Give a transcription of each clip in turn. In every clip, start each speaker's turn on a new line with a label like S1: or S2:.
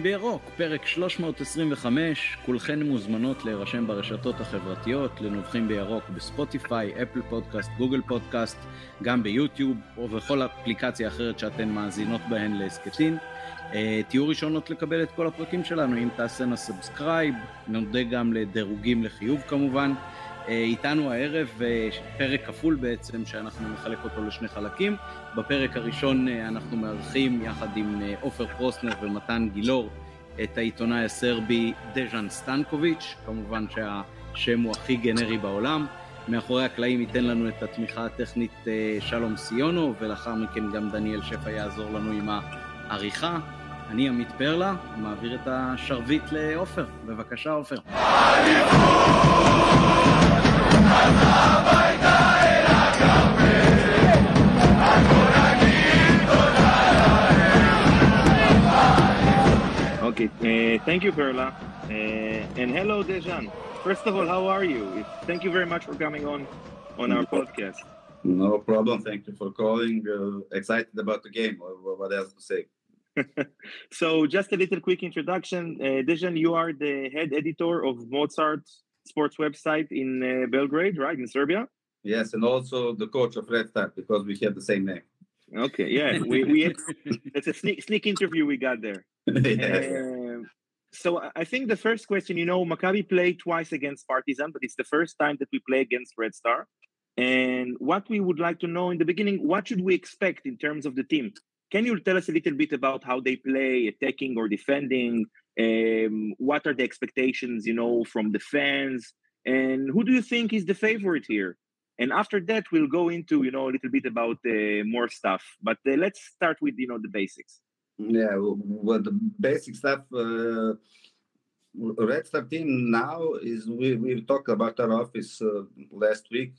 S1: נובחים בירוק, פרק 325, כולכן מוזמנות להירשם ברשתות החברתיות, לנובחים בירוק בספוטיפיי, אפל פודקאסט, גוגל פודקאסט, גם ביוטיוב או בכל אפליקציה אחרת שאתן מאזינות בהן להסקטין. תהיו ראשונות לקבל את כל הפרקים שלנו, אם תעשנה סאבסקרייב, נודה גם לדירוגים לחיוב כמובן. איתנו הערב פרק כפול בעצם שאנחנו נחלק אותו לשני חלקים. בפרק הראשון אנחנו מארחים יחד עם עופר פרוסנר ומתן גילור את העיתונאי הסרבי דג'אן סטאנקוביץ, כמובן שהשם הוא הכי גנרי בעולם. מאחורי הקלעים ייתן לנו את התמיכה הטכנית שלום סיונו, ולאחר מכן גם דניאל שפע יעזור לנו עם העריכה. אני עמית פרלה, מעביר את השרביט לעופר. בבקשה עופר.
S2: Okay, thank you, Perla, and hello, Deg'aN. First of all, how are you? Thank you very much for coming on our podcast.
S3: No problem. Thank you for calling. Excited about the game. What else to say?
S2: So, just a little quick introduction. Deg'aN, you are the head editor of Mozart sports website in Belgrade, right, in Serbia?
S3: Yes, and also the coach of Red Star, because we have the same name.
S2: Okay, yeah, we it's a sneak interview we got there.
S3: Yes.
S2: So I think the first question, Maccabi played twice against Partizan, but it's the first time that we play against Red Star. And what we would like to know in the beginning, what should we expect in terms of the team? Can you tell us a little bit about how they play, attacking or defending? What are the expectations, from the fans? And who do you think is the favorite here? And after that, we'll go into, a little bit about more stuff. But let's start with, the basics.
S3: Yeah, well, the basic stuff, Red Star team now is, we talked about our office last week.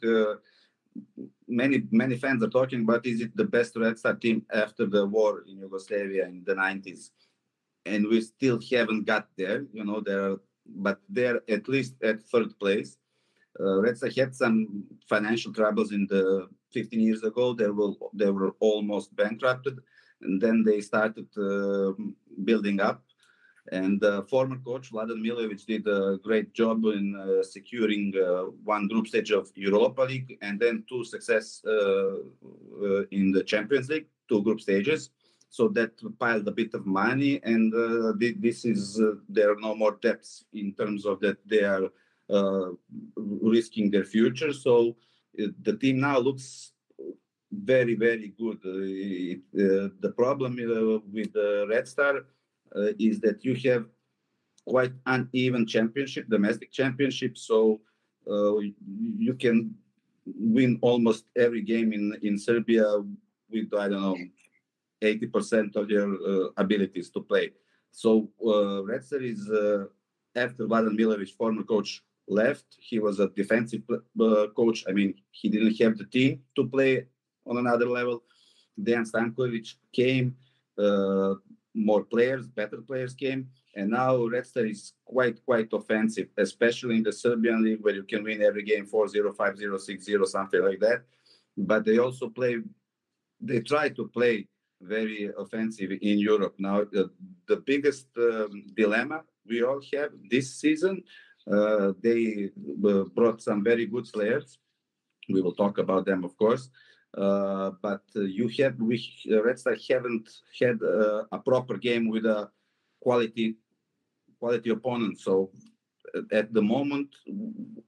S3: Many fans are talking about, is it the best Red Star team after the war in Yugoslavia in the 90s? And we still haven't got there, but they're at least at third place. Red Star had some financial troubles in the 15 years ago. They were almost bankrupted. And then they started building up. And former coach Vladan Milojevic did a great job in securing one group stage of Europa League and then two success in the Champions League, two group stages. So that piled a bit of money, and this is there are no more debts in terms of that they are risking their future. So the team now looks very, very good. The problem with the Red Star is that you have quite uneven championship, domestic championship. So you can win almost every game in Serbia with, 80% of your abilities to play. So Red Star is, after Vladan Milojevic, former coach, left, he was a defensive coach. I mean, he didn't have the team to play on another level. Then Stankovic came, more players, better players came, and now Red Star is quite offensive, especially in the Serbian league where you can win every game 4-0, 5-0, 6-0, something like that. But they try to play very offensive in Europe. Now, the biggest dilemma we all have this season, they brought some very good players. We will talk about them, of course. But Red Star haven't had a proper game with a quality opponent. So at the moment,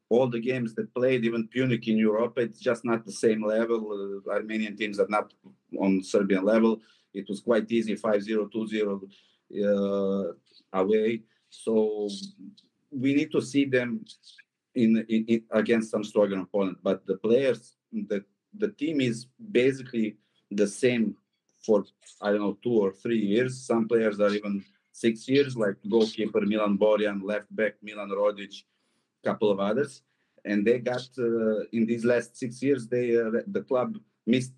S3: all the games that played, even Punic in Europe, it's just not the same level. Armenian teams are not on Serbian level. It was quite easy, 5-0, 2-0 away. So we need to see them in against some stronger opponent. But the players, the team is basically the same for, 2 or 3 years. Some players are even 6 years, like goalkeeper Milan Borjan, left back Milan Rodic, couple of others. And they got, in these last 6 years, the club missed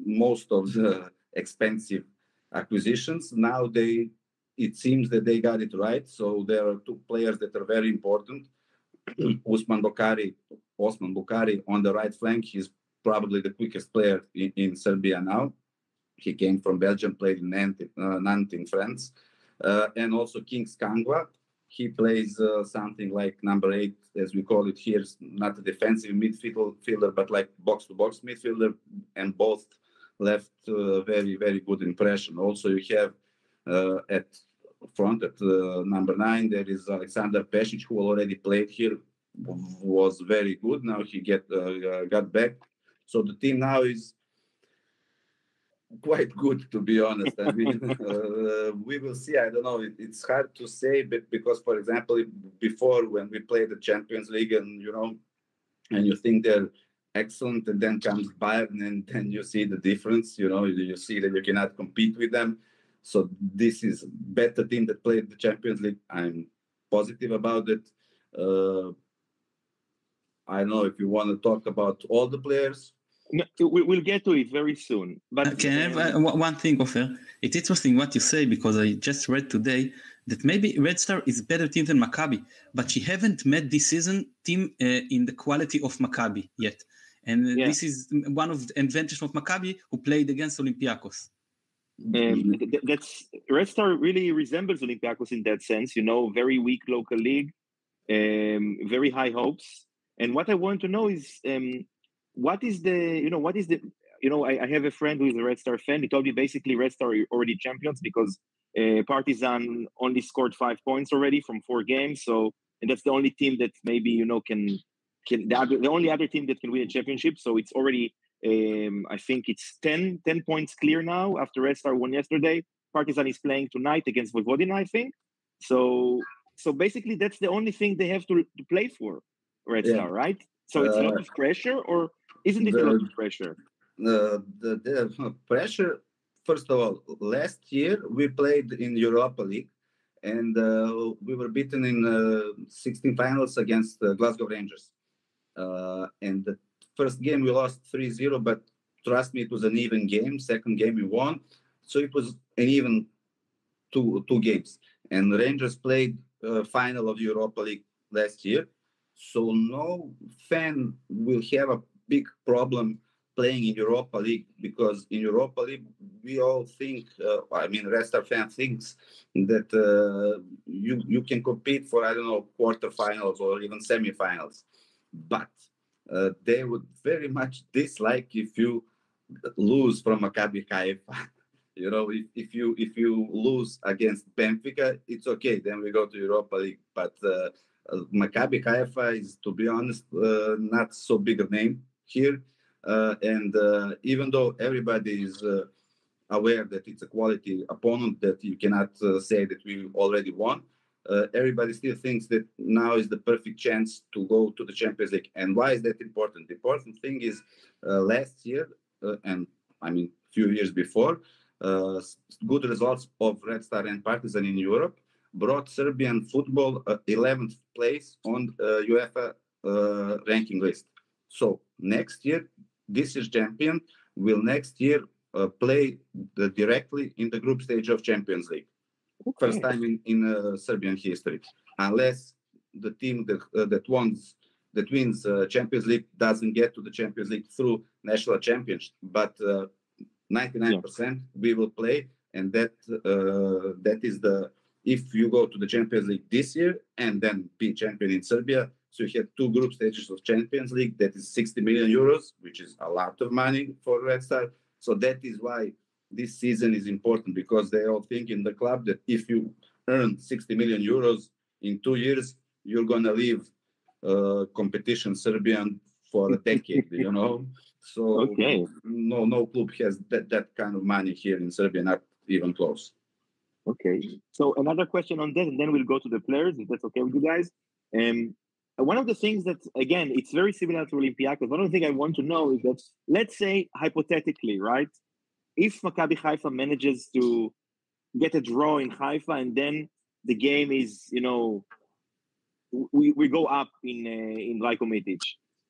S3: most of the expensive acquisitions. Now it seems that they got it right. So there are two players that are very important. Osman Bukari on the right flank. He's probably the quickest player in Serbia now. He came from Belgium, played in Nantes in France. and also Kings Kangwa. He plays something like number 8, as we call it here, not a defensive midfielder, but like box-to-box midfielder, and both left very, very good impression. Also, you have at front, at number 9, there is Alexander Pešić, who already played here, was very good. Now he got back. So the team now is quite good, to be honest. I mean, we will see. I don't know. It's hard to say, but because, for example, before when we played the Champions League, and and you think they're excellent, and then comes Bayern, and then you see the difference. You see that you cannot compete with them. So this is better team that played the Champions League. I'm positive about it. I don't know if you want to talk about all the players.
S2: No, we'll get to it very soon. But
S4: can I have one thing, Offer? It's interesting what you say, because I just read today that maybe Red Star is better team than Maccabi, but she haven't met this season team in the quality of Maccabi yet. And this is one of the advantages of Maccabi, who played against Olympiacos.
S2: That's Red Star really resembles Olympiacos in that sense. Very weak local league, very high hopes. And what I want to know is, I have a friend who is a Red Star fan. He told me basically Red Star are already champions because Partizan only scored 5 points already from 4 games. And that's the only team that maybe, the only other team that can win a championship. So it's already, I think it's 10 points clear now after Red Star won yesterday. Partizan is playing tonight against Vojvodina, I think. So basically that's the only thing they have to play for, Red Star, right? So it's a lot of pressure, or isn't it a lot of pressure?
S3: The pressure, first of all, last year we played in Europa League, and we were beaten in 16 finals against Glasgow Rangers. And the first game we lost 3-0, but trust me, it was an even game. Second game we won. So it was an even two games. And Rangers played final of Europa League last year. So no fan will have a big problem playing in Europa League, because in Europa League we all think, Red Star fan thinks that you can compete for, quarterfinals or even semifinals. But they would very much dislike if you lose from Maccabi Haifa. If you lose against Benfica, it's okay. Then we go to Europa League. But Maccabi Haifa is, to be honest, not so big a name here. And even though everybody is aware that it's a quality opponent, that you cannot say that we already won, everybody still thinks that now is the perfect chance to go to the Champions League. And why is that important? The important thing is last year, and few years before, good results of Red Star and Partizan in Europe brought Serbian football 11th place on UEFA ranking list. So next year, this year's champion will next year play directly in the group stage of Champions League. Okay. First time in Serbian history. Unless the team that wins Champions League doesn't get to the Champions League through national championship. But 99% we will play, and that is if you go to the Champions League this year and then be champion in Serbia, so you have 2 group stages of Champions League, that is 60 million euros, which is a lot of money for Red Star. So that is why this season is important, because they all think in the club that if you earn 60 million euros in 2 years, you're going to leave competition Serbian for a decade, So no club has that kind of money here in Serbia, not even close.
S2: Okay. So another question on that, and then we'll go to the players, if that's okay with you guys. One of the things that, again, it's very similar to Olympiacos. One of the things I want to know is that, let's say, hypothetically, right, if Maccabi Haifa manages to get a draw in Haifa, and then the game is, we go up in Rajko Mitic,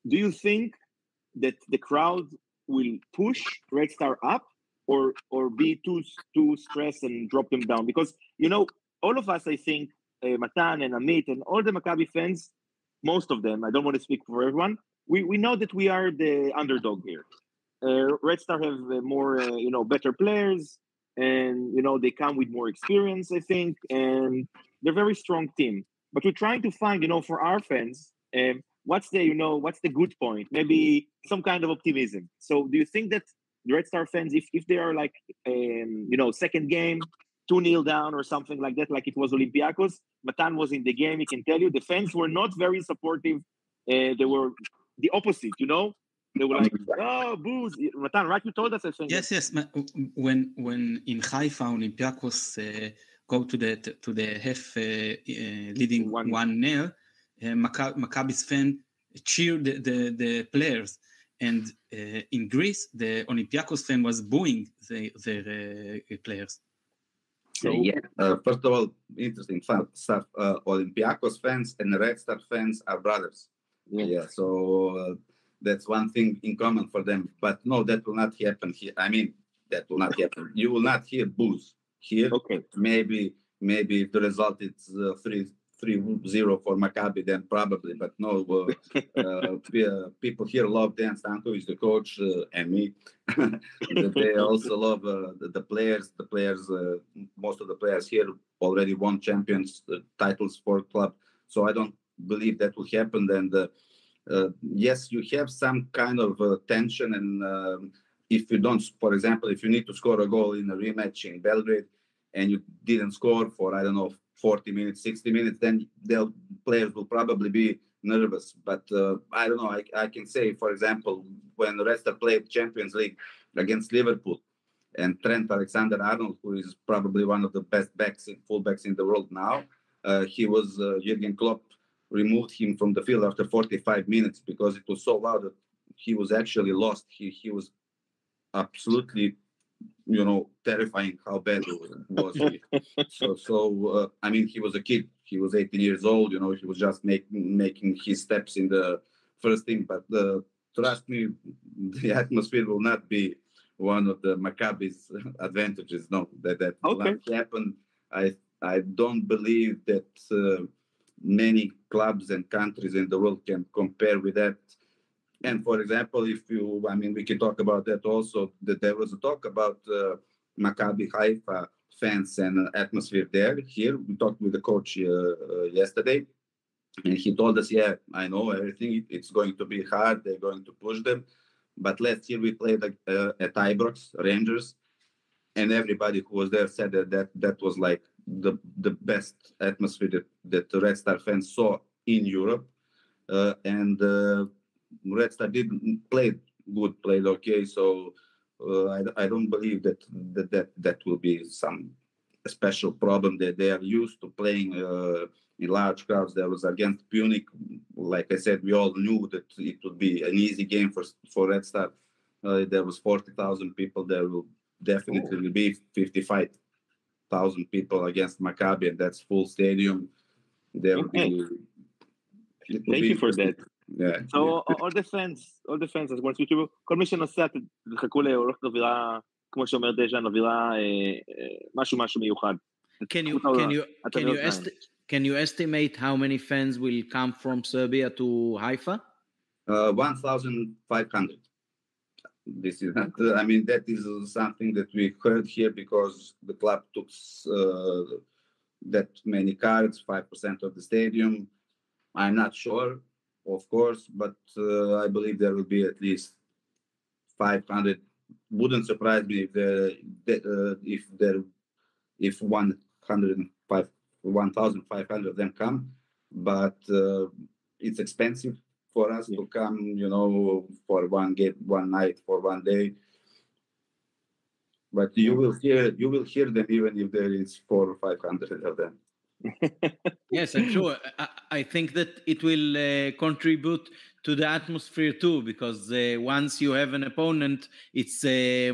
S2: do you think that the crowd will push Red Star up, or be too stressed and drop them down? Because, all of us, I think, Matan and Amit and all the Maccabi fans, most of them, I don't want to speak for everyone, we know that we are the underdog here. Red Star have more, better players. and, they come with more experience, I think, and they're a very strong team. But we're trying to find, for our fans, what's the good point? Maybe some kind of optimism. So do you think that the Red Star fans, if they are like, second game, 2-0 down or something like that, like it was Olympiacos, Matan was in the game, he can tell you, the fans were not very supportive. They were the opposite, They were like, oh, booze. Matan, right? You told us, I think.
S4: Yes. When in Haifa, Olympiacos go to the half leading 1-0, Maccabi's fan cheered the players. And in Greece, the Olympiacos fan was booing their players.
S3: So, first of all, interesting stuff. Olympiacos fans and Red Star fans are brothers. Yeah. So that's one thing in common for them. But no, that will not happen here. I mean, that will not happen. You will not hear boos here. Okay. Maybe if the result is 3-0 for Maccabi, then probably. But no, people here love Dan Stankovic, the coach, and me. They also love the players. The players, most of the players here already won champions titles for club. So I don't believe that will happen. And yes, you have some kind of tension. And if you don't, for example, if you need to score a goal in a rematch in Belgrade and you didn't score for, 40 minutes, 60 minutes, then the players will probably be nervous. But I don't know. I can say, for example, when Red Star played Champions League against Liverpool, and Trent Alexander-Arnold, who is probably one of the best fullbacks in the world now, Jurgen Klopp removed him from the field after 45 minutes because it was so loud that he was actually lost. He was absolutely terrifying how bad was he. So I mean, he was a kid. He was 18 years old. He was just making his steps in the first team. But trust me, the atmosphere will not be one of the Maccabi's advantages. No, that will not happen. I don't believe that many clubs and countries in the world can compare with that. And for example, we can talk about that also, that there was a talk about Maccabi Haifa fans and atmosphere there. Here, we talked with the coach yesterday, and he told us, yeah, I know everything. It's going to be hard. They're going to push them. But last year we played at Ibrox, Rangers, and everybody who was there said that was like the best atmosphere that the Red Star fans saw in Europe. And Red Star didn't play good, played okay. So I don't believe that will be some special problem. That they are used to playing in large crowds. There was against Punic, like I said, we all knew that it would be an easy game for Red Star. There was 40,000 people. There will definitely be 55,000 people against Maccabi, and that's full stadium. There will be.
S2: Thank you for that.
S3: Yeah.
S2: So all the fans, אז כמו שתראו, כל מי שנוסע, תחכו לאורך אווירה, כמו שאומר דג'אן, אווירה משהו מיוחד.
S1: Can you estimate how many fans will come from Serbia to Haifa?
S3: 1,500. This is not, that is something that we heard here because the club took that many cards, 5% of the stadium. I'm not sure, of course, but I believe there will be at least 500. Wouldn't surprise me if 1,500 of them come, but it's expensive for us to come, for one night, for one day. But you will hear them even if there is 400 or 500 of them.
S1: Yes, I'm sure. I think that it will contribute to the atmosphere too, because once you have an opponent, it's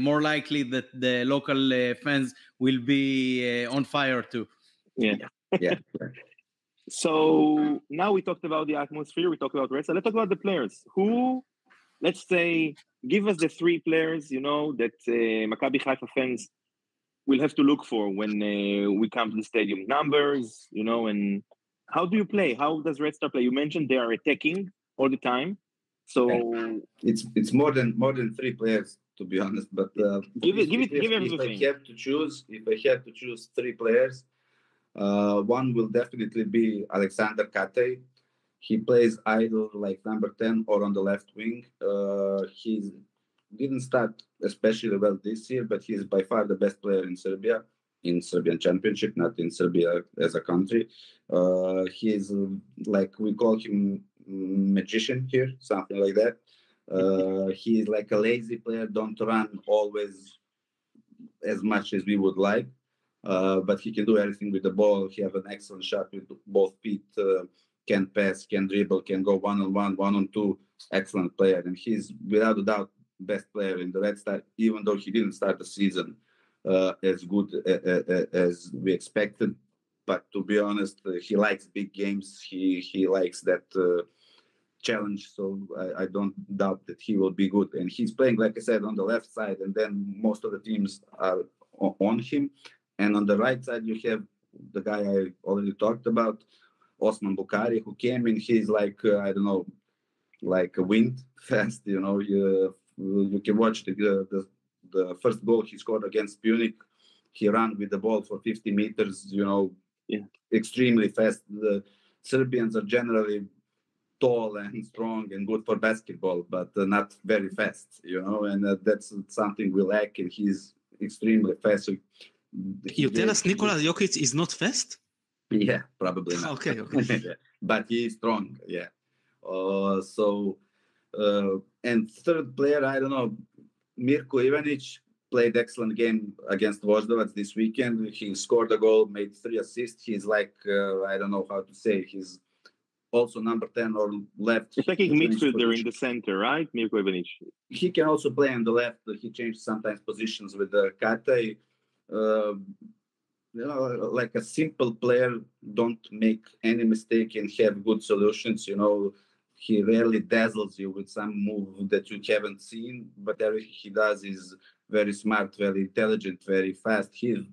S1: more likely that the local fans will be on fire too.
S2: Yeah. So now we talked about the atmosphere, we talked about Red Star. Let's talk about the players. Who, let's say, give us the three players, that Maccabi Haifa fans will have to look for when we come to the stadium. Numbers, and how do you play? How does Red Star play? You mentioned they are attacking all the time. So
S3: it's more than three players. to be honest. But
S2: give
S3: if
S2: everything.
S3: If I have to choose three players, one will definitely be Alexander Kate. He plays either like number 10 or on the left wing. He didn't start especially well this year, but he's by far the best player in Serbia, in Serbian Championship, not in Serbia as a country. He's like, we call him magician here, something like that. He's like a lazy player, don't run always as much as we would like, but he can do everything with the ball. He has an excellent shot with both feet, can pass, can dribble, can go one-on-one, one-on-two, excellent player. And he's without a doubt best player in the Red Star, even though he didn't start the season as good as we expected. But to be honest, he likes big games. He likes that challenge. So I don't doubt that he will be good. And he's playing, like I said, on the left side, and then most of the teams are on him. And on the right side, you have the guy I already talked about, Osman Bukhari, who came in. He's like, I don't know, like a wind fast, you know. You can watch the first goal he scored against Punic. He ran with the ball for 50 meters, you know, extremely fast. The Serbians are generally tall and strong and good for basketball, but not very fast, you know, and that's something we lack, and he's extremely fast. So
S4: you tell us Nikola Jokic is not fast?
S3: Yeah, probably not.
S4: Okay.
S3: But he is strong, yeah. And third player, I don't know, Mirko Ivanic played excellent game against Voždovac this weekend. He scored a goal, made 3 assists. He's like, I don't know how to say, he's also number 10 or left.
S2: Attacking midfielder in the center, right, Mirko Ivanic?
S3: He can also play on the left. He changed sometimes positions with the Kate. You know, like a simple player, don't make any mistake and have good solutions. You know, he rarely dazzles you with some move that you haven't seen, but everything he does is very smart, very intelligent, very fast. He's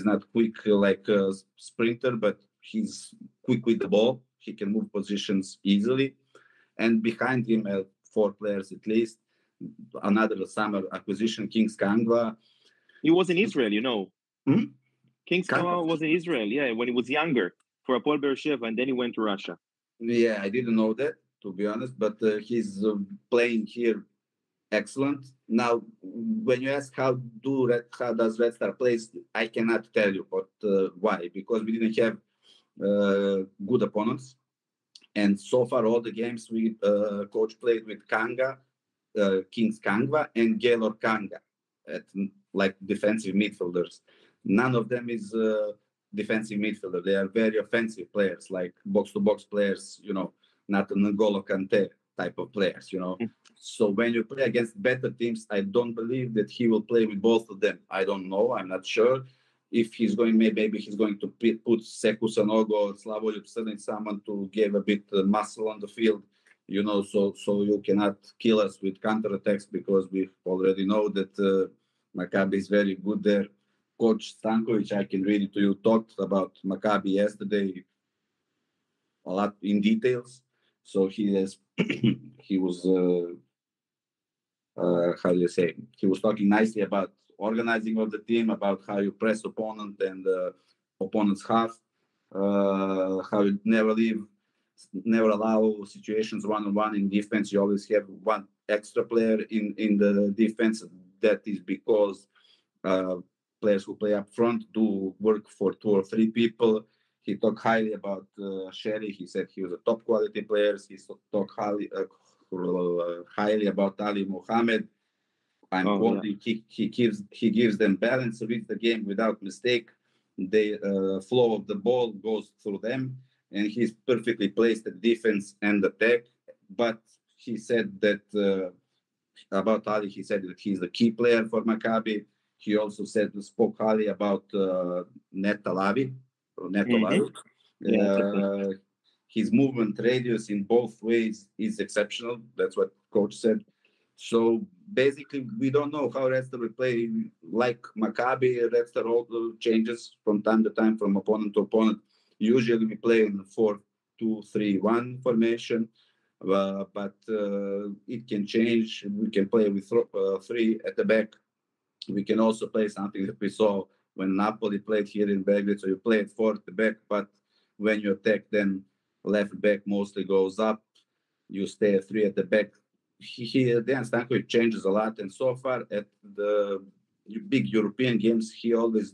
S3: not quick like a sprinter, but he's quick with the ball. He can move positions easily. And behind him, 4 players at least. Another summer acquisition, Kings Kangwa.
S2: He was in Israel, you know. Kings Kangwa was in Israel, yeah, when he was younger for Hapoel Beersheva, and then he went to Russia.
S3: Yeah, I didn't know that, to be honest, but he's playing here excellent. Now, when you ask how does Red Star play, I cannot tell you, but why? Because we didn't have good opponents, and so far all the games we coach played with Kanga, Kings Kangwa, and Gilor Kanga, at like defensive midfielders. None of them is defensive midfielder. They are very offensive players, like box-to-box players, you know, not an N'Golo Kante type of players, you know. So when you play against better teams, I don't believe that he will play with both of them. I don't know. I'm not sure. If he's going, maybe he's going to put Seku Sanogo or Slavoljub Srnić, someone to give a bit muscle on the field, you know, so you cannot kill us with counterattacks, because we already know that Maccabi is very good there. Coach Stankovic, I can read it to you, talked about Maccabi yesterday a lot in details. So he was how do you say? He was talking nicely about organizing of the team, about how you press opponent and opponent's half, how you never allow situations one-on-one in defense. You always have one extra player in the defense. That is because players who play up front do work for 2 or 3 people. He talked highly about Sherry. He said he was a top quality player. He talked highly about Ali Mohammed. I'm quoting. Yeah. He gives them balance, reads the game without mistake. The flow of the ball goes through them, and he's perfectly placed at defense and attack. But he said that about Ali, he said that he's the key player for Maccabi. He also spoke highly about Neto Lavi. His movement radius in both ways is exceptional. That's what coach said. So basically, we don't know how Red Star will play. Like Maccabi, Red Star also changes from time to time, from opponent to opponent. Usually we play in 4-2-3-1 formation. but it can change. We can play with 3 at the back. We can also play something that we saw when Napoli played here in Belgrade. So you play at 4 at the back, but when you attack, then left back mostly goes up. You stay at 3 at the back. Then Stamkos changes a lot, and so far at the big European games, he always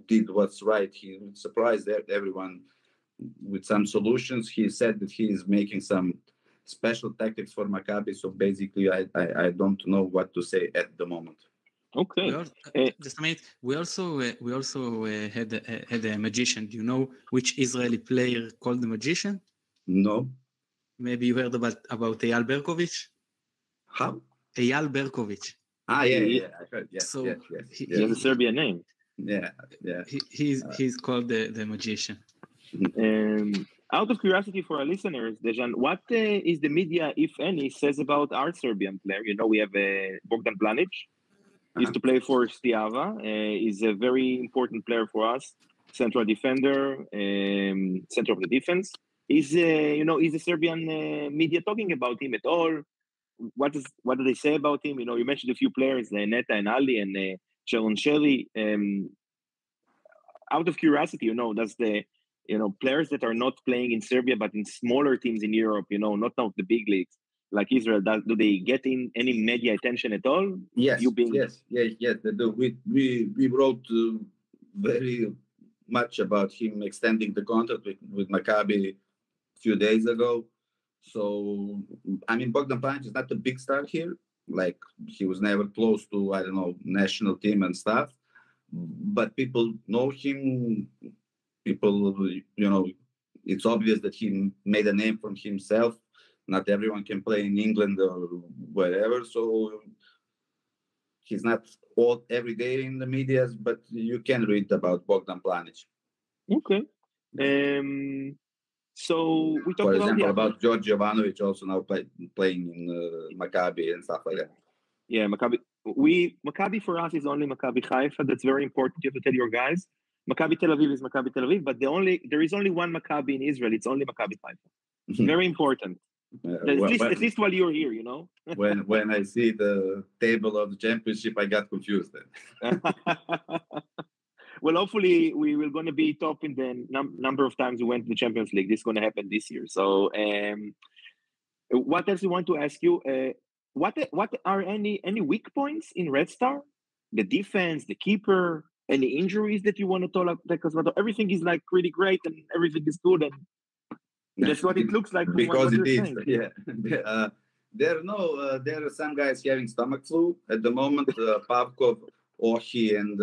S3: did what's right. He surprised everyone with some solutions. He said that he is making some special tactics for Maccabi. So basically, I don't know what to say at the moment.
S2: Okay.
S4: Just a minute. We also had a magician. Do you know which Israeli player called the magician?
S3: No.
S4: Maybe you heard about Eyal Berkovic?
S3: How?
S4: Eyal Berkovic.
S3: Yeah. I heard. Yes,
S4: so
S3: yes.
S2: He has a Serbian name.
S3: Yeah.
S4: He's called the magician.
S2: Out of curiosity for our listeners, Degjan, what is the media, if any, says about our Serbian player? You know, we have Bogdan Planic. Used to play for Stiava. Is a very important player for us. Central defender, center of the defense. Is the Serbian media talking about him at all? What do they say about him? You know, you mentioned a few players, Neta and Ali and Sharon Shelley. Out of curiosity, you know, does the players that are not playing in Serbia but in smaller teams in Europe, you know, not the big leagues like Israel, do they get in any media attention at all?
S3: Yes, they do. We wrote very much about him extending the contract with Maccabi a few days ago. So, I mean, Bogdan Planic is not a big star here. Like, he was never close to, I don't know, national team and stuff. But people know him. People, you know, it's obvious that he made a name for himself. Not everyone can play in England or wherever. So, he's not every day in the media, but you can read about Bogdan Planic.
S2: Okay. So we talked
S3: for example, about George Jovanovic also now playing in Maccabi and stuff like that.
S2: Yeah, Maccabi for us is only Maccabi Haifa. That's very important. You have to tell your guys. Maccabi Tel Aviv is Maccabi Tel Aviv, but there is only one Maccabi in Israel. It's only Maccabi Haifa. Very important. At least while you're here, you know.
S3: when I see the table of the championship, I got confused then.
S2: Well, hopefully we will going to be top in the number of times we went to the Champions League. This is going to happen this year. So, what else we want to ask you? What are any weak points in Red Star? The defense, the keeper, any injuries that you want to talk about? Because everything is like pretty great and everything is good, and that's what it looks like.
S3: Because it is. Yeah. There are some guys having stomach flu at the moment. Pavkov, Ohi, and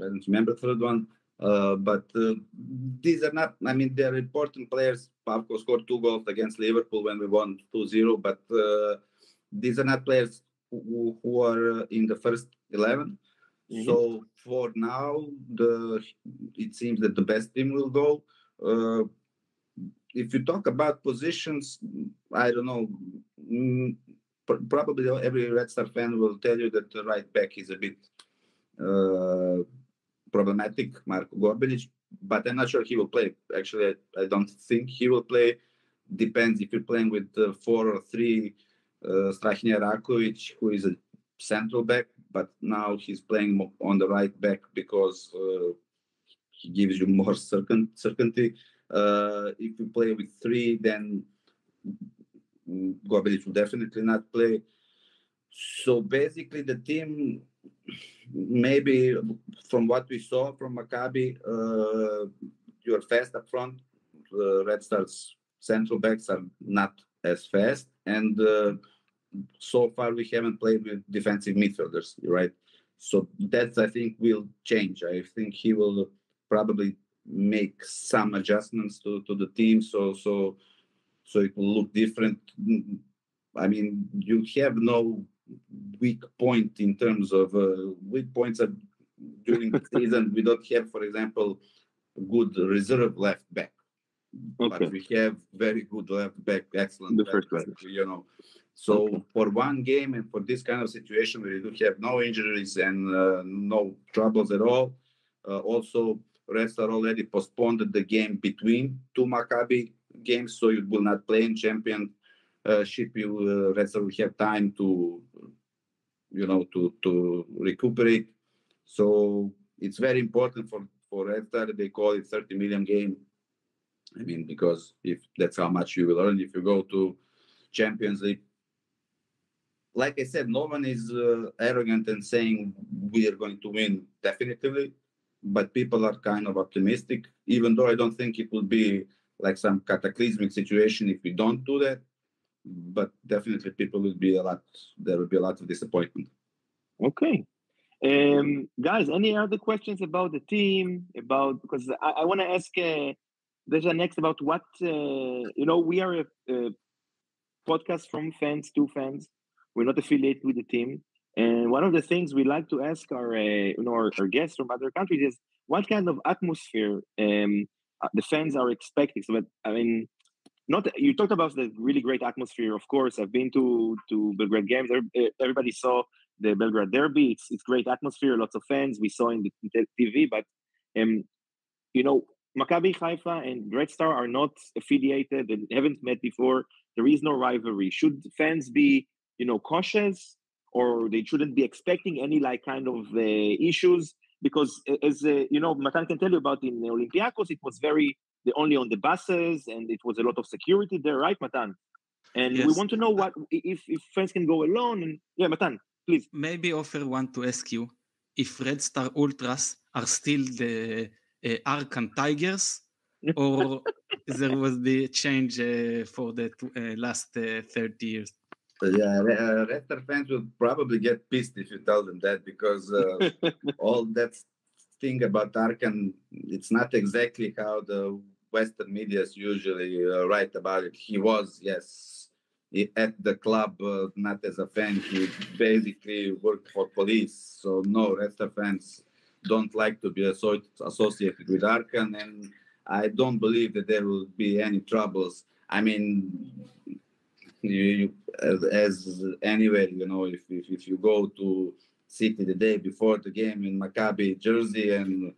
S3: I don't remember the third one. But these are not, I mean, they're important players. Pavkov scored 2 goals against Liverpool when we won 2-0, but these are not players who are in the first 11. Mm-hmm. So for now, it seems that the best team will go. If you talk about positions, I don't know. Probably every Red Star fan will tell you that the right back is a bit problematic, Marko Gorbelic, but I'm not sure he will play. Actually, I don't think he will play. Depends if you're playing with 4 or 3. Strahinja Rakovic, who is a central back, but now he's playing on the right back because he gives you more certainty. If you play with 3, then Gorbelic will definitely not play. So basically, the team, maybe from what we saw from Maccabi, you're fast up front. Red Star's central backs are not as fast, and so far we haven't played with defensive midfielders, right? So that, I think, will change. I think he will probably make some adjustments to the team, so it will look different. I mean, you have no weak point in terms of weak points during the season. We don't have, for example, good reserve left back, but we have very good left back, excellent left back, you know. So for one game and for this kind of situation where you do have no injuries and no troubles at all, also Red Star already postponed the game between 2 Maccabi games, so you will not play in championship. Red Star will have time to recuperate. So it's very important for Red Star. They call it 30 million game. I mean, because if that's how much you will earn if you go to Champions League. Like I said, no one is arrogant and saying we are going to win definitively, but people are kind of optimistic, even though I don't think it will be like some cataclysmic situation if we don't do that. But definitely there will be a lot of disappointment.
S2: Okay. Guys, any other questions about the team? Because I want to ask Deg'aan next about what, we are a podcast from fans to fans. We're not affiliated with the team. And one of the things we like to ask our guests from other countries is what kind of atmosphere the fans are expecting. So, you talked about the really great atmosphere. Of course, I've been to Belgrade games. Everybody saw the Belgrade derby. It's great atmosphere, lots of fans. We saw in the TV, but Maccabi Haifa and Red Star are not affiliated and haven't met before. There is no rivalry. Should fans be, cautious, or they shouldn't be expecting any kind of issues? Because as Matan can tell you about in Olympiacos, it was only on the buses, and it was a lot of security there, right, Matan? And yes. We want to know what if fans can go alone. And yeah, Matan, please.
S4: Maybe Offer want to ask you if Red Star Ultras are still the Arkan Tigers, or there was the change for the last 30 years.
S3: Yeah, Red Star fans will probably get pissed if you tell them that, because all that thing about Arkan, it's not exactly how the Western media usually write about it. He was, yes, at the club, not as a fan. He basically worked for police. So no, Red Star fans don't like to be associated with Arkan, and I don't believe that there will be any troubles. I mean, as anywhere, if you go to city the day before the game in Maccabi jersey and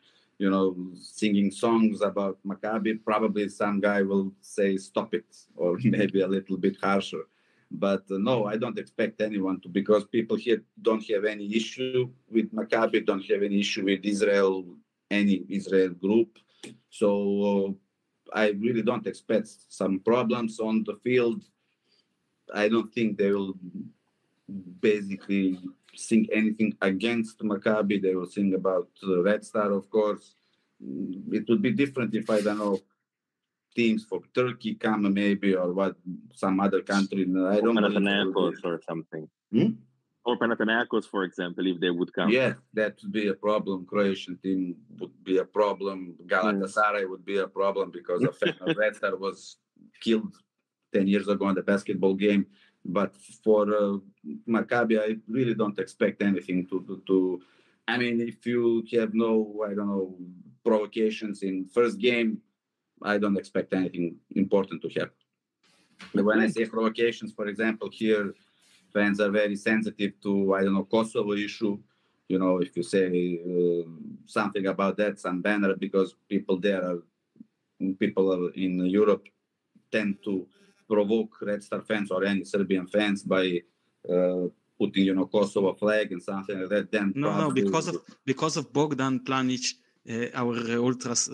S3: singing songs about Maccabi, probably some guy will say stop it, or maybe a little bit harsher. But no, I don't expect anyone to, because people here don't have any issue with Maccabi, don't have any issue with Israel, any Israel group. So I really don't expect some problems on the field. I don't think they will basically sing anything against Maccabi. They will sing about Red Star, of course. It would be different if, I don't know, teams from Turkey come maybe, or what, some other country. I don't know.
S2: Panathinaikos or something. Or Panathinaikos, for example, if they would come.
S3: Yeah, that would be a problem. Croatian team would be a problem. Galatasaray would be a problem, because a fan of Red Star was killed 10 years ago in the basketball game. But for Maccabi, I really don't expect anything to I mean, if you have no, provocations in first game, I don't expect anything important to happen. But when I say provocations, for example, here, fans are very sensitive to, Kosovo issue. If you say something about that, some banner, because people in Europe tend to provoke Red Star fans or any Serbian fans by putting, Kosovo flag and something like that. Then
S4: no, because of Bogdan Planic, our ultras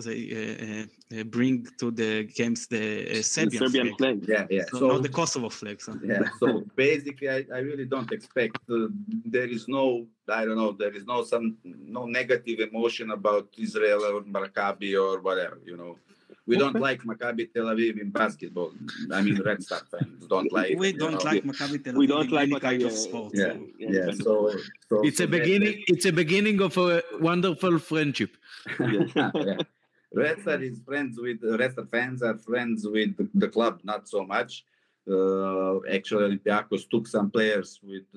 S4: bring to the games the Serbian
S2: flag.
S3: Yeah.
S4: So not the Kosovo flag. So.
S3: Yeah. So basically, I really don't expect. There is no negative emotion about Israel or Maccabi or whatever. We don't like Maccabi Tel Aviv in basketball. I mean, Red Star fans don't like.
S4: We don't like Maccabi Tel Aviv.
S2: We don't like
S4: any kind
S2: Maccabi,
S4: of sport.
S3: Yeah. So
S1: it's a beginning. It's a beginning of a wonderful friendship.
S3: Yeah. Red Star fans are friends with the club, not so much. Actually, Olympiacos took some players with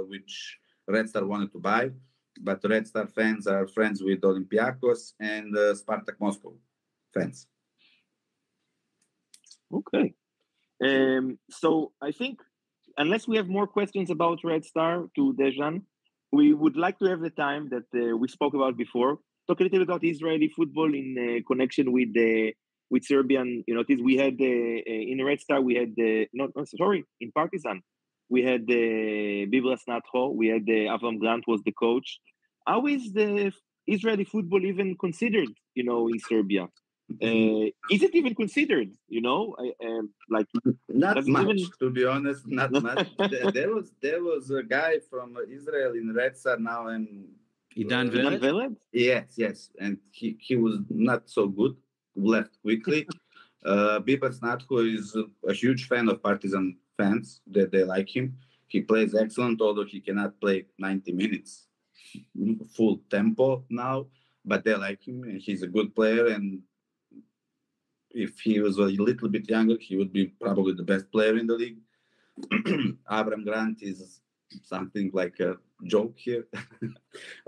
S3: which Red Star wanted to buy, but Red Star fans are friends with Olympiacos and Spartak Moscow fans.
S2: Okay. So I think, unless we have more questions about Red Star to Deg'aan, we would like to have the time that we spoke about before. Talk a little bit about Israeli football in connection with the with Serbian, we had in Red Star, we had in Partizan, we had Bibras Natho, we had Avram Grant was the coach. How is the Israeli football even considered, in Serbia? Is it even considered,
S3: not much, to be honest, not much. There was a guy from Israel in Red Star now, and
S1: Idan Vered?
S3: Yes, and he was not so good, left quickly. Bibras Natho is a huge fan of Partizan fans, that they like him. He plays excellent, although he cannot play 90 minutes full tempo now, but they like him, and he's a good player, and if he was a little bit younger, he would be probably the best player in the league. Avram Grant is something like a joke here.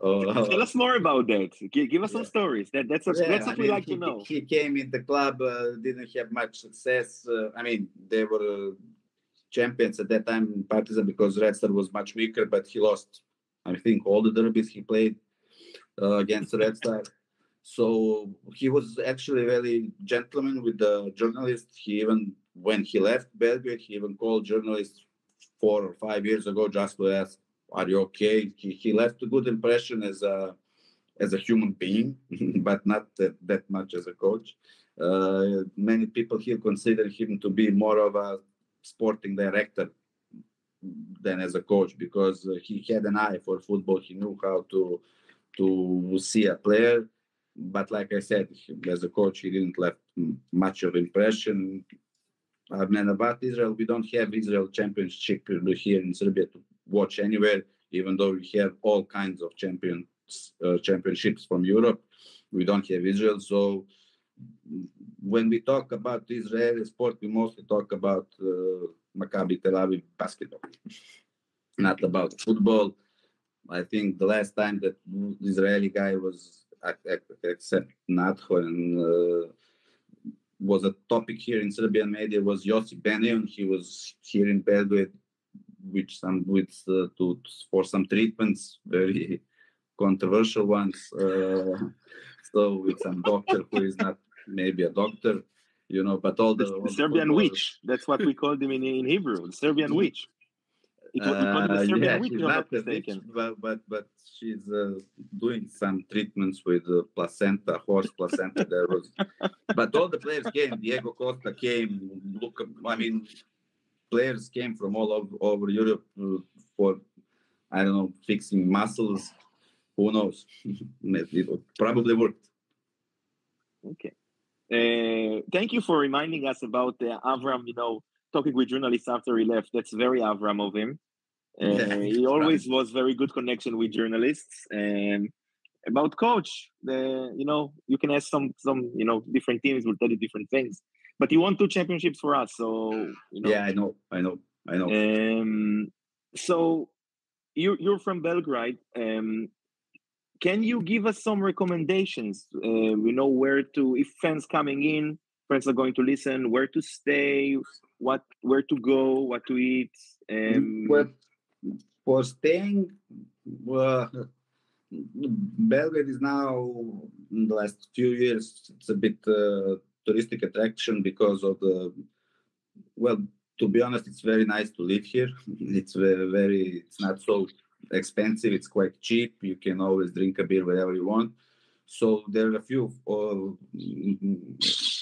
S2: Tell us more about that. Give us some stories. That's what we like to know.
S3: He came in the club, didn't have much success. They were champions at that time in Partizan because Red Star was much weaker, but he lost, I think, all the derbies he played against Red Star. So he was actually very gentleman with the journalists. He even, when he left Belgrade, he even called journalists 4 or 5 years ago just to ask, "Are you okay?" He left a good impression as a human being, but not that much as a coach. Many people here consider him to be more of a sporting director than as a coach because he had an eye for football. He knew how to see a player. But like I said, as a coach, he didn't left much of impression. About Israel, we don't have Israel championship here in Serbia to watch anywhere, even though we have all kinds of championships from Europe. We don't have Israel. So when we talk about Israeli sport, we mostly talk about Maccabi Tel Aviv basketball, not about football. I think the last time that Israeli guy was, except Natho, and was a topic here in Serbian media, was Josip Benion. He was here in Belgrade for some treatments, very controversial ones. So with some doctor who is not maybe a doctor, but all the
S2: Serbian witch. That's what we called him in Hebrew, the Serbian witch. We called him the Serbian witch,
S3: she's
S2: not
S3: mistaken. But she's doing some treatments with placenta, horse placenta. There was, but all the players came. Diego Costa came. Players came from all over Europe for, I don't know, fixing muscles. Who knows? It probably worked.
S2: Okay. Thank you for reminding us about Avram, talking with journalists after he left. That's very Avram of him. He always was very good connection with journalists. About coach, you can ask some different teams will tell you different things. But he won 2 championships for us, so
S3: Yeah, I know.
S2: So you're from Belgrade. Can you give us some recommendations? Where to, if fans coming in, friends are going to listen, where to stay, where to go, what to eat.
S3: Well, for staying, Belgrade is now, in the last few years, it's a bit touristic attraction because of to be honest, it's very nice to live here. It's it's not so expensive. It's quite cheap. You can always drink a beer wherever you want. So there are a few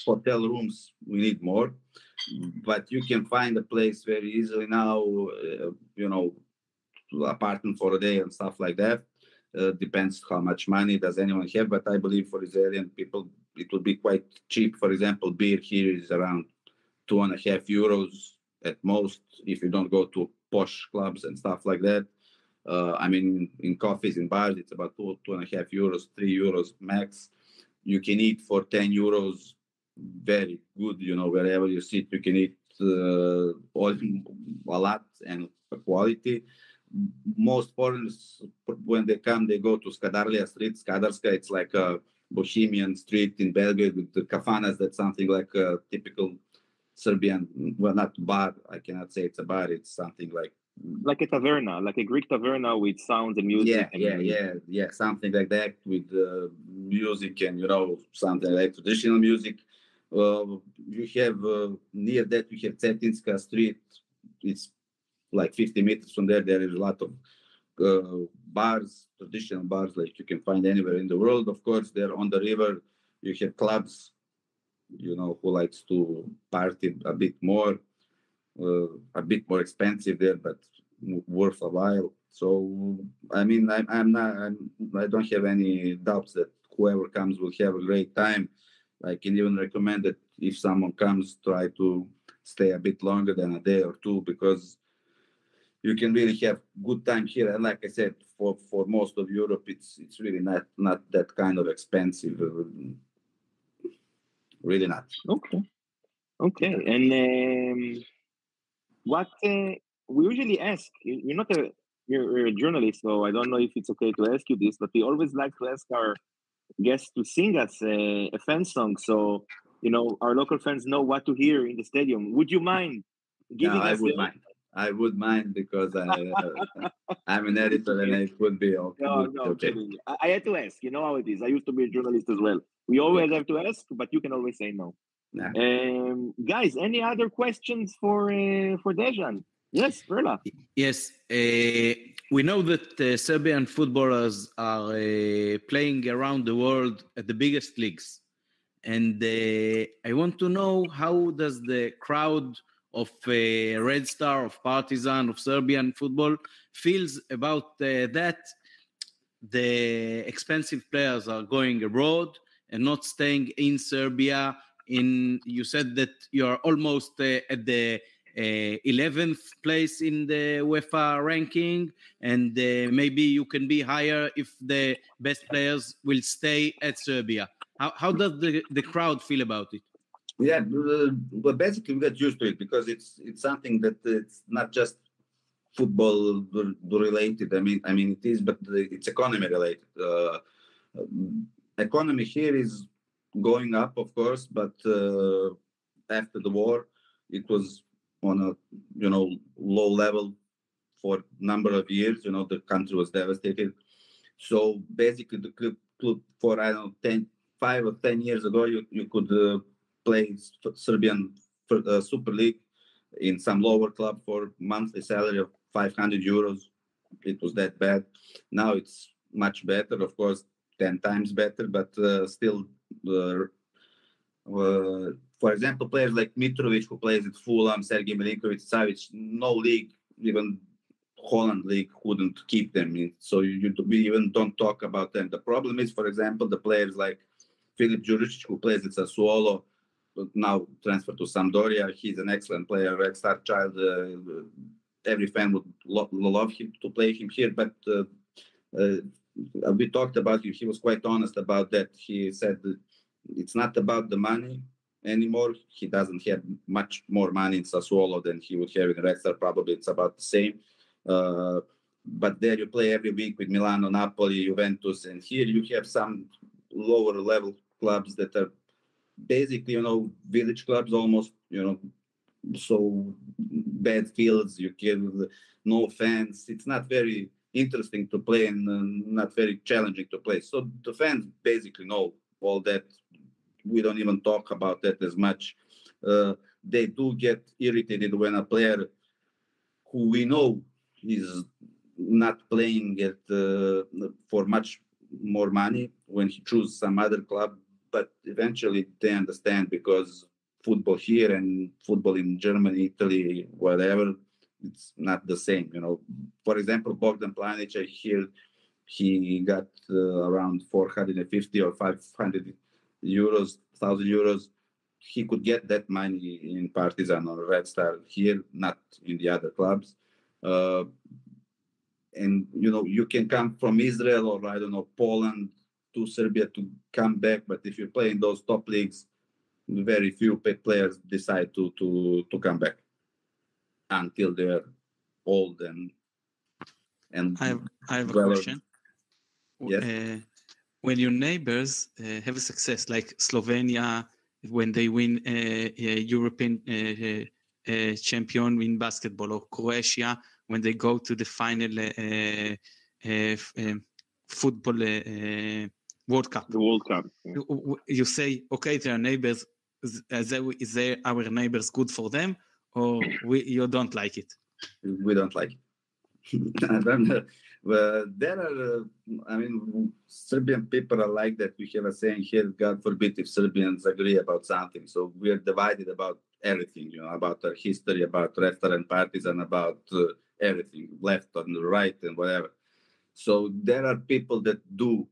S3: hotel rooms. We need more, but you can find a place very easily now. Apartment for a day and stuff like that. Depends how much money does anyone have, but I believe for Israeli people it will be quite cheap. For example, beer here is around €2.50 at most if you don't go to posh clubs and stuff like that. In coffees, in bars, it's about €2.50, €3 max. You can eat for €10 very good, wherever you sit, you can eat a lot and quality. Most foreigners, when they come, they go to Skadarlija Street. Skadarska, it's like a bohemian street in Belgrade with the kafanas. That's something like a typical Serbian, well, not bar. I cannot say it's a bar. It's something like
S2: a taverna, like a Greek taverna with sounds and music.
S3: Yeah, something like that with music and something like traditional music. You have near that you have Cetinska Street. It's like 50 meters from there. There is a lot of bars, traditional bars, like you can find anywhere in the world. Of course, there on the river, you have clubs, who likes to party a bit more expensive there, but worth a while. So, I mean, I don't have any doubts that whoever comes will have a great time. I can even recommend that if someone comes, try to stay a bit longer than a day or two, because you can really have good time here. And like I said, for most of Europe, it's really not that kind of expensive. Really not.
S2: Okay. And what we usually ask, you're a journalist, so I don't know if it's okay to ask you this, but we always like to ask our guests to sing us a fan song, so our local fans know what to hear in the stadium. Would you mind giving us?
S3: I would mind because I'm an editor and it would be okay.
S2: No, kidding. I had to ask. You know how it is. I used to be a journalist as well. We always have to ask, but you can always say no.
S3: Nah.
S2: Guys, any other questions for Deg'aan? Yes, Perla.
S1: Yes, we know that Serbian footballers are playing around the world at the biggest leagues, and I want to know, how does the crowd of Red Star, of Partizan, of Serbian football feels about that? The expensive players are going abroad and not staying in Serbia. You said that you are almost at the 11th place in the UEFA ranking, and maybe you can be higher if the best players will stay at Serbia. How does the crowd feel about it?
S3: Yeah, but basically we get used to it, because it's something that it's not just football related. I mean it is, but it's economy related. Economy here is going up, of course, but after the war, it was on a low level for a number of years. The country was devastated. So basically, the club for 5 or 10 years ago, you could play Serbian Super League in some lower club for monthly salary of 500 euros. It was that bad. Now it's much better, of course, 10 times better, but still. For example, players like Mitrovic, who plays at Fulham, Sergej Milinkovic, Savic, no league, even Holland league, couldn't keep them in. So we even don't talk about them. The problem is, for example, the players like Filip Đuričić, who plays at Sassuolo, now transferred to Sampdoria. He's an excellent player, Red Star child. Every fan would love him to play him here, but we talked about him. He was quite honest about that. He said that it's not about the money anymore. He doesn't have much more money in Sassuolo than he would have in Red Star. Probably it's about the same. But there you play every week with Milano, Napoli, Juventus, and here you have some lower level clubs that are basically, village clubs almost, so bad fields, you give no fans. It's not very interesting to play and not very challenging to play. So the fans basically know all that. We don't even talk about that as much. They do get irritated when a player who we know is not playing for much more money, when he chooses some other club, but eventually they understand, because football here and football in Germany, Italy, whatever, it's not the same. For example, Bogdan Planic, I hear he got around 450 or 500 euros, 1,000 euros. He could get that money in Partizan or Red Star here, not in the other clubs. And you can come from Israel or I don't know, Poland to Serbia to come back, but if you play in those top leagues, very few players decide to come back until they're old and
S4: I have a question.
S3: Yes.
S4: When your neighbors have a success, like Slovenia, when they win a European champion in basketball, or Croatia, when they go to the final football World Cup.
S2: The World Cup.
S4: You say, okay, they are neighbors, is our neighbors good for them, or you don't like it?
S3: We don't like it. I don't know. But there are, Serbian people are like that. We have a saying here, God forbid if Serbians agree about something. So we are divided about everything, about our history, about restaurant parties, and about everything, left and right and whatever. So there are people that do,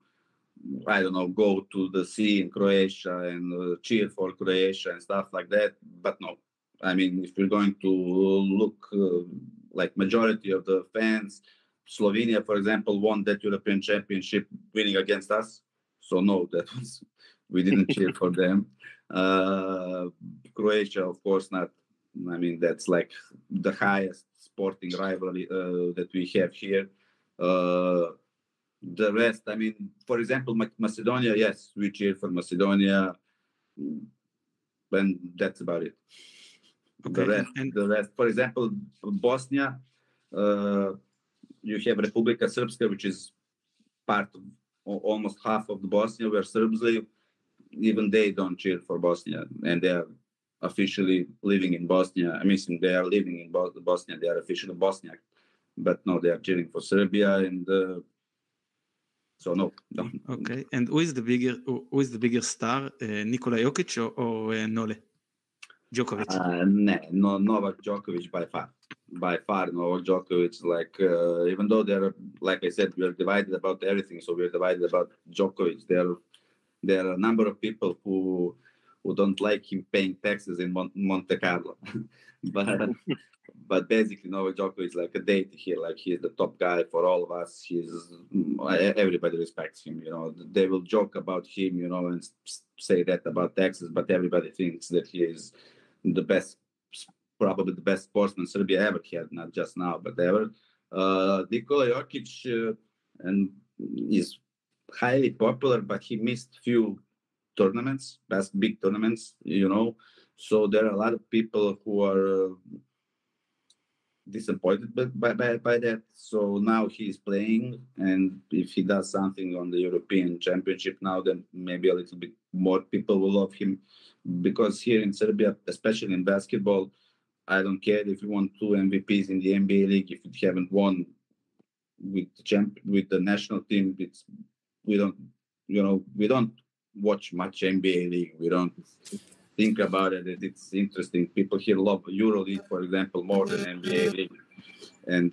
S3: I don't know, go to the sea in Croatia and cheer for Croatia and stuff like that. But no, if you're going to look like majority of the fans, Slovenia, for example, won that European Championship winning against us. So no, we didn't cheer for them. Croatia, of course not. That's like the highest sporting rivalry that we have here. The rest, for example, Macedonia, yes, we cheer for Macedonia, and that's about it. Okay. The rest, for example, Bosnia, you have Republika Srpska, which is part of almost half of the Bosnia, where Serbs live. Even they don't cheer for Bosnia, and they are officially living in Bosnia. They are living in Bosnia. They are officially Bosniak, but no, they are cheering for Serbia, and so no.
S4: Okay, and who is the bigger star, Nikola Jokic or Nole Djokovic?
S3: No, Novak Djokovic by far. Novak Djokovic, even though they're, like I said, we are divided about everything. So we are divided about Djokovic. There are a number of people who don't like him paying taxes in Monte Carlo, but basically Novak Djokovic is like a deity here. Like, he's the top guy for all of us. Everybody respects him. They will joke about him, and say that about taxes, but everybody thinks that he is the best, probably the best sportsman Serbia ever had, not just now, but ever. Nikola Jokic is highly popular, but he missed few tournaments, big tournaments, So there are a lot of people who are disappointed by that. So now he is playing, and if he does something on the European Championship now, then maybe a little bit more people will love him. Because here in Serbia, especially in basketball, I don't care if you won 2 MVPs in the NBA league. If you haven't won with the national team, we don't watch much NBA league. We don't think about it. It's interesting. People here love EuroLeague, for example, more than NBA league. And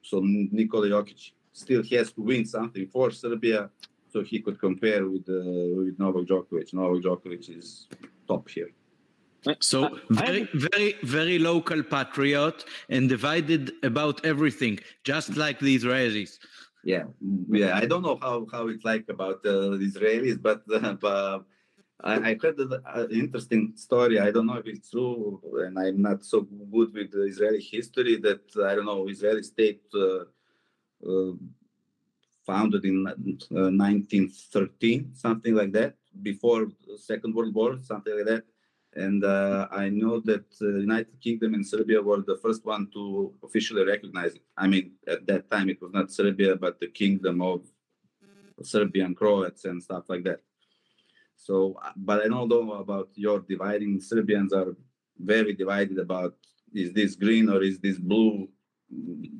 S3: so Nikola Jokic still has to win something for Serbia so he could compare with Novak Djokovic. Novak Djokovic is top here.
S1: So very, very, very local patriot and divided about everything, just like the Israelis.
S3: Yeah. I don't know how it's like about the Israelis, but I heard an interesting story. I don't know if it's true, and I'm not so good with the Israeli history, that, Israeli state founded in 1913, something like that, before the Second World War, something like that. And I know that the United Kingdom and Serbia were the first one to officially recognize it. At that time, it was not Serbia, but the Kingdom of Serbian Croats and stuff like that. So, but I don't know about your dividing. Serbians are very divided about, is this green or is this blue?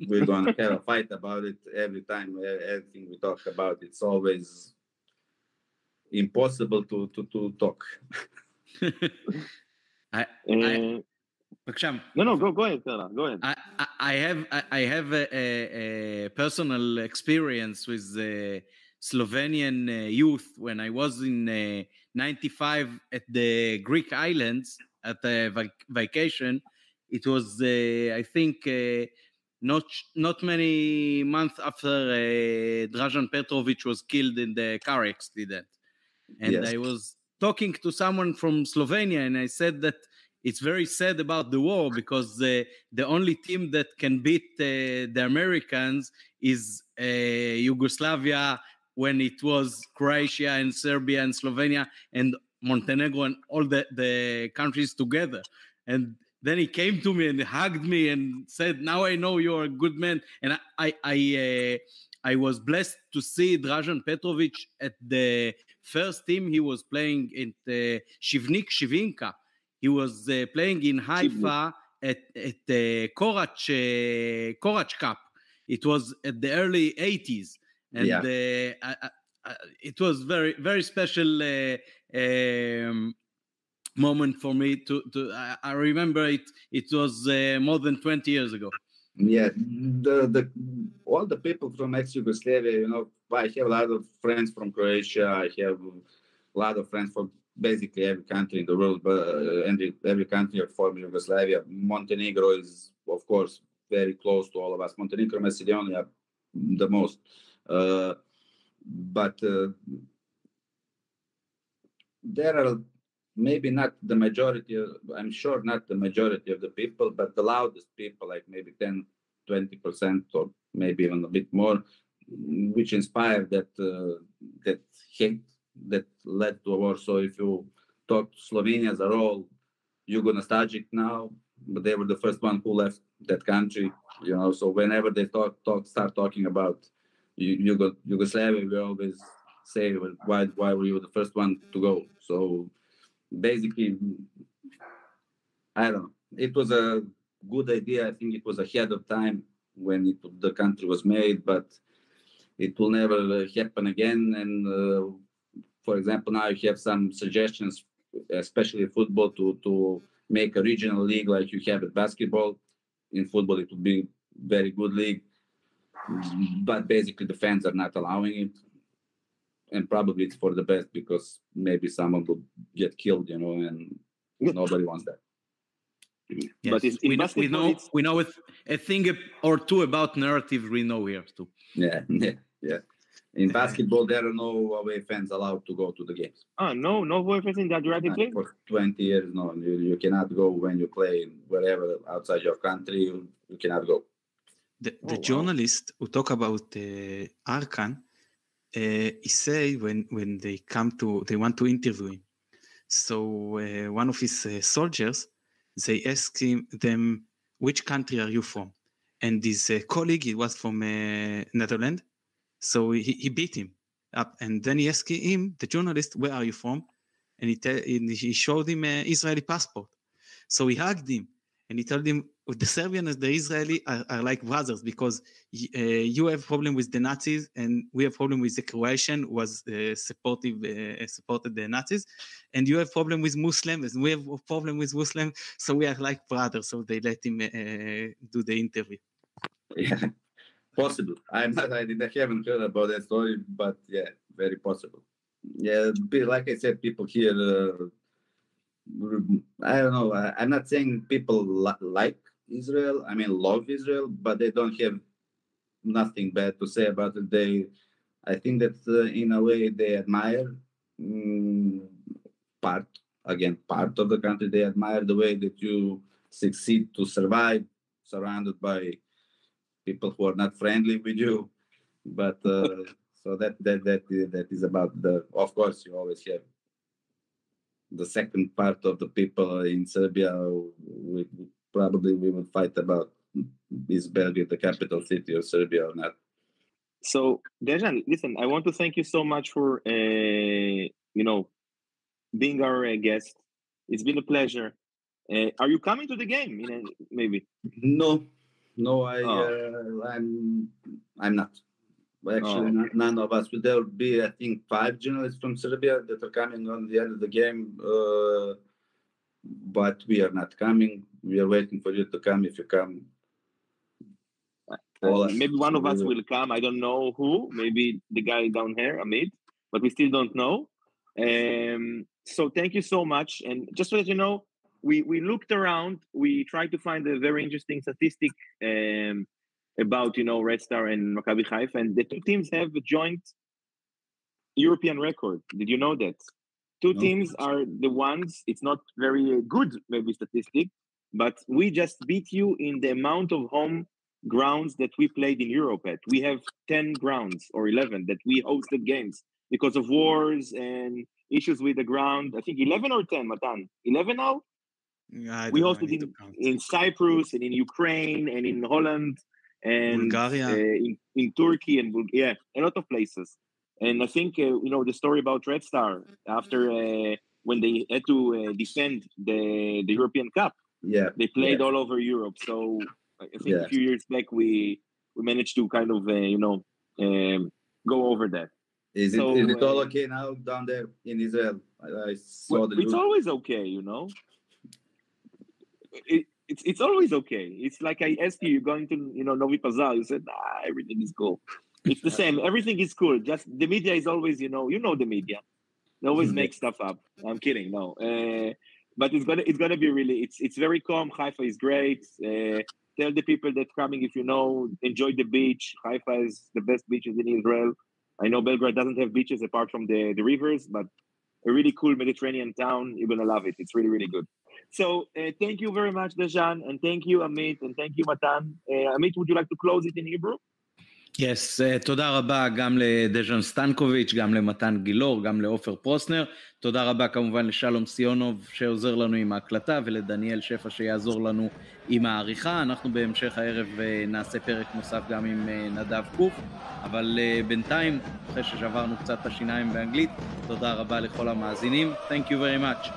S3: We're going to have a fight about it every time. Everything we talk about, it's always impossible to talk.
S2: No, go ahead, Tara. Go ahead.
S1: I have a personal experience with Slovenian youth when I was in 95 at the Greek islands at a vacation. It was, I think, not many months after Dražan Petrović was killed in the car accident. And yes. I was talking to someone from Slovenia, and I said that it's very sad about the war because the only team that can beat the Americans is Yugoslavia, when it was Croatia and Serbia and Slovenia and Montenegro and all the countries together. And then he came to me and hugged me and said, now I know you're a good man. And I was blessed to see Dražan Petrovic at the first team he was playing in the Shivnik Shivinka. He was playing in Haifa at the Korach Cup. It was at the early 80s. And it was very, very special moment for me I remember it was more than 20 years ago.
S3: Yeah, all the people from ex-Yugoslavia, I have a lot of friends from Croatia. I have a lot of friends from basically every country in the world, but every country of former Yugoslavia. Montenegro is, of course, very close to all of us. Montenegro, Macedonia, the most. But there are maybe not the majority, I'm sure not the majority of the people, but the loudest people, like maybe 10-20% or maybe even a bit more, which inspired that hate that led to a war. So if you talk to Slovenians are all Yugo-nostalgic now, but they were the first one who left that country, so whenever they start talking about Yugoslavia, we always say, why were you the first one to go? So basically, I don't know. It was a good idea. I think it was ahead of time when the country was made, but it will never happen again. And for example, now you have some suggestions, especially football, to make a regional league like you have at basketball. In football, it would be very good league, but basically the fans are not allowing it. And probably it's for the best because maybe someone will get killed, and nobody wants that.
S1: Yes. But we know a thing or two about narrative we know here too.
S3: Yeah. In basketball, there are no away fans allowed to go to the games.
S2: No away fans in that Adriatic League?
S3: For 20 years, no. You cannot go when you play wherever outside your country. You cannot go.
S4: The journalist who talk about Arkan, he say when they want to interview him. So one of his soldiers, they ask them, which country are you from? And his colleague, he was from Netherlands. So he beat him up. And then he asked him, the journalist, where are you from? And he showed him an Israeli passport. So he hugged him. And he told him, the Serbian and the Israeli are like brothers because you have problem with the Nazis and we have problem with the Croatian who was supported the Nazis, and you have problem with Muslims and we have a problem with Muslims, so we are like brothers. So they let him do the interview.
S3: Yeah, possible. I haven't heard about that story, but yeah, very possible. Yeah, like I said, people here. I don't know. I'm not saying people like Israel. I mean, love Israel, but they don't have nothing bad to say about it. I think that in a way they admire part of the country. They admire the way that you succeed to survive, surrounded by people who are not friendly with you. But so that is about of course, you always have the second part of the people in Serbia. We would fight about is Belgrade the capital city of Serbia or not.
S2: So DžaN, listen, I want to thank you so much for being our guest. It's been a pleasure. Are you coming to the game? Maybe.
S3: No, I'm not. Actually, none of us. There will be, I think, 5 journalists from Serbia that are coming on the end of the game, but we are not coming. We are waiting for you to come. If you come,
S2: maybe one of us will come. I don't know who. Maybe the guy down here, Amit, but we still don't know. So thank you so much. And just so that you know, we looked around. We tried to find a very interesting statistic about Red Star and Maccabi Haifa, and the two teams have a joint European record. Did you know that? Two teams are the ones. It's not very good, maybe statistic, but we just beat you in the amount of home grounds that we played in Europe at. We have 10 grounds or 11 that we hosted games because of wars and issues with the ground. I think 11 or 10, Matan? 11 now?
S4: Yeah,
S2: we hosted in Cyprus and in Ukraine and in Holland and
S4: Bulgaria.
S2: In Turkey and a lot of places. And I think the story about Red Star after when they had to defend the European Cup.
S3: Yeah,
S2: they played all over Europe. So I think a few years back we managed to kind of go over that.
S3: Is it all okay now down there in Israel? I saw
S2: it's always okay, It's always okay. It's like I asked you, you're going to Novi Pazar. You said, everything is cool. It's the same. Everything is cool. Just the media is always, the media. They always make stuff up. I'm kidding. No. But it's gonna be really. It's very calm. Haifa is great. Tell the people that coming, if enjoy the beach. Haifa is the best beaches in Israel. I know Belgrade doesn't have beaches apart from the rivers, but a really cool Mediterranean town. You're gonna love it. It's really, really good. So thank you very much, Deg'An, and thank you, Amit, and thank you, Matan. Amit, would you like to close it in Hebrew?
S1: Yes, תודה רבה גם לדג'אן סטאנקוביץ, גם למתן גילור, גם לעופר פרוסנר. תודה רבה כמובן לשלום סיונוב שעוזר לנו עם ההקלטה, ולדניאל שפע שיעזור לנו עם העריכה. אנחנו בהמשך הערב נעשה פרק נוסף גם עם נדב קוף, אבל בינתיים, אחרי ששברנו קצת את השיניים באנגלית, תודה רבה לכל המאזינים. Thank you very much.